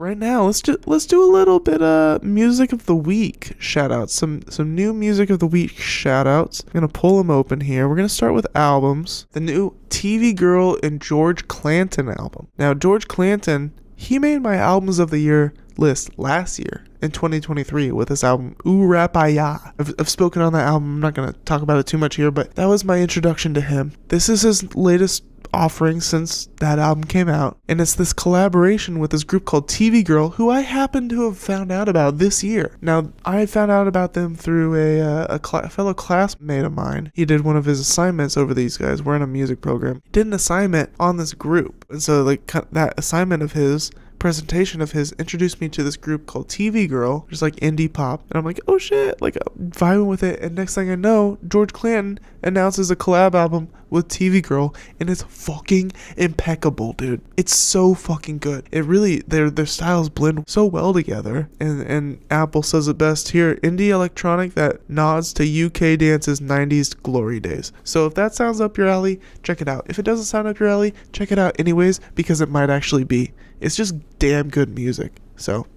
right now, let's do a little bit of music of the week shout outs. Some new music of the week shout outs. I'm gonna pull them open here. We're gonna start with albums. The new TV Girl and George Clanton album. Now, George Clanton, he made my albums of the year list last year in 2023 with his album Ooh Rapaya. I've spoken on that album. I'm not gonna talk about it too much here, but that was my introduction to him. This is his latest offering since that album came out, and it's this collaboration with this group called TV Girl, who I happen to have found out about this year. Now, I found out about them through a fellow classmate of mine. He did one of his assignments over these guys. We're in a music program. He did an assignment on this group, and so like that assignment of his, presentation of his, introduced me to this group called TV Girl, just like indie pop, and I'm like, oh shit, like I'm vibing with it, and next thing I know, George Clanton announces a collab album with TV Girl, and it's fucking impeccable, dude. It's so fucking good. It really, their styles blend so well together, and Apple says it best here, indie electronic that nods to UK dance's 90s glory days. So if that sounds up your alley, check it out. If it doesn't sound up your alley, check it out anyways, because it might actually be. It's just damn good music. So,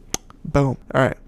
boom. Alright.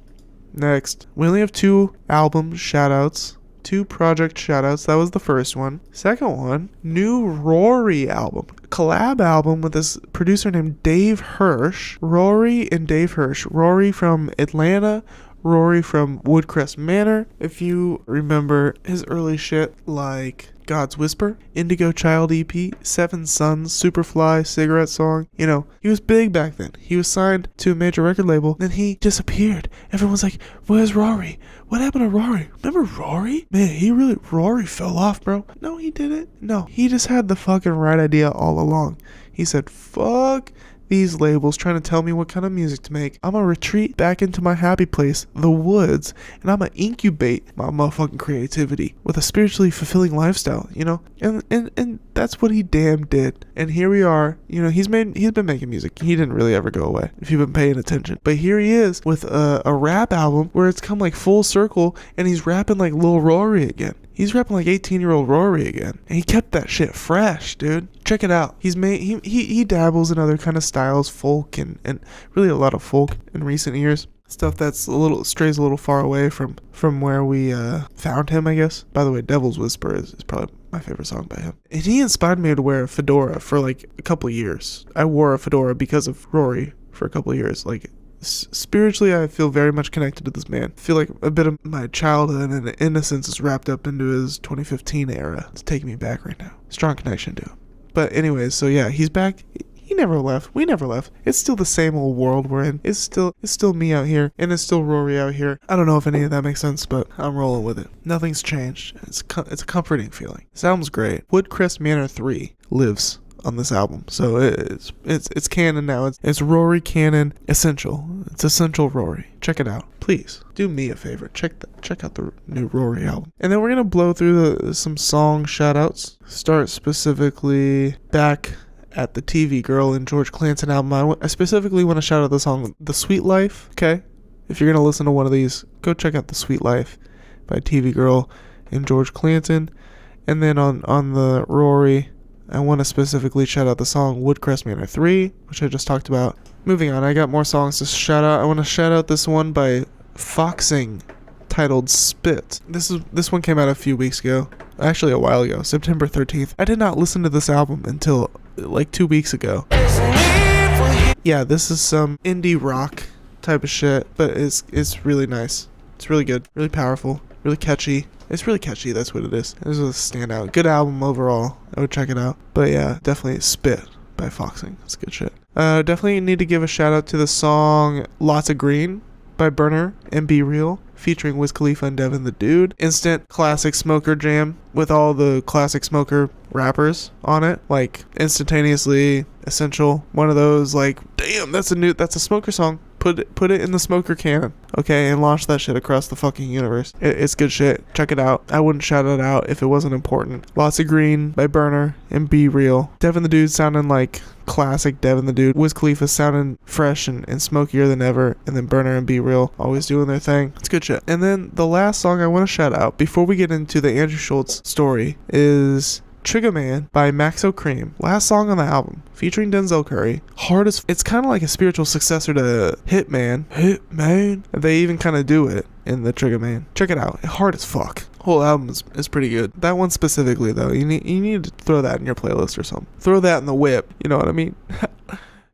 Next. We only have 2 album shoutouts. 2 project shoutouts. That was the first one. Second one, new Raury album. Collab album with this producer named Dave Hirsch. Raury and Dave Hirsch. Raury from Atlanta. Raury from Woodcrest Manor. If you remember his early shit like God's Whisper, Indigo Child EP, Seven Sons, Superfly, Cigarette Song. You know, he was big back then. He was signed to a major record label, then he disappeared. Everyone's like, where's Raury? What happened to Raury? Remember Raury? Man, Raury fell off, bro. No, he didn't. No, he just had the fucking right idea all along. He said, fuck these labels trying to tell me what kind of music to make. I'm gonna retreat back into my happy place, the woods, and I'm gonna incubate my motherfucking creativity with a spiritually fulfilling lifestyle, you know? And that's what he damn did. And here we are, you know, he's been making music. He didn't really ever go away, if you've been paying attention. But here he is with a rap album where it's come like full circle, and he's rapping like Lil Raury again. He's rapping like 18-year-old Raury again. And he kept that shit fresh, dude. Check it out. He dabbles in other kind of styles, folk, and really a lot of folk in recent years. Stuff that's strays a little far away from where we found him, I guess. By the way, Devil's Whisper is probably my favorite song by him. And he inspired me to wear a fedora for like a couple of years. I wore a fedora because of Raury for a couple of years. Like, spiritually, I feel very much connected to this man. I feel like a bit of my childhood and innocence is wrapped up into his 2015 era. It's taking me back right now. Strong connection to him. But anyways, so yeah, he's back. He never left. We never left. It's still the same old world we're in. It's still me out here, and it's still Raury out here. I don't know if any of that makes sense, but I'm rolling with it. Nothing's changed. It's a comforting feeling. This album's great. Woodcrest Manor 3 lives on this album, so it's canon now. It's Raury canon essential. It's essential Raury. Check it out, please. Do me a favor. Check out the new Raury album, and then we're gonna blow through some song shoutouts. Start specifically back at the TV Girl and George Clanton album. I specifically want to shout out the song "The Sweet Life." Okay, if you're gonna listen to one of these, go check out "The Sweet Life" by TV Girl and George Clanton, and then on the Raury, I want to specifically shout out the song Woodcrest Manor 3, which I just talked about. Moving on, I got more songs to shout out. I want to shout out this one by Foxing, titled Spit. This one came out a few weeks ago. Actually, a while ago, September 13th. I did not listen to this album until like 2 weeks ago. Yeah, this is some indie rock type of shit, but it's really nice. It's really good, really powerful, really catchy. It's really catchy, that's what it is. This is a standout. Good album overall. I would check it out. But yeah, definitely Spit by Foxing. That's good shit. Definitely need to give a shout out to the song Lots of Green by Berner and Be Real, featuring Wiz Khalifa and Devin the Dude. Instant classic smoker jam with all the classic smoker rappers on it. Like, instantaneously essential. One of those, like, damn, that's a smoker song. Put it in the smoker cannon, okay, and launch that shit across the fucking universe. It's good shit. Check it out. I wouldn't shout it out if it wasn't important. Lots of Green by Berner and Be Real. Devin the Dude sounding like classic Devin the Dude. Wiz Khalifa sounding fresh and smokier than ever. And then Berner and Be Real always doing their thing. It's good shit. And then the last song I want to shout out before we get into the Andrew Schultz story is Trigger Man by Maxo Cream. Last song on the album, featuring Denzel Curry. Hard as it's kind of like a spiritual successor to Hitman. They even kind of do it in the Trigger Man. Check it out. Hard as fuck. Whole album is pretty good. That one specifically though, you need to throw that in your playlist or something. Throw that in the whip. You know what I mean?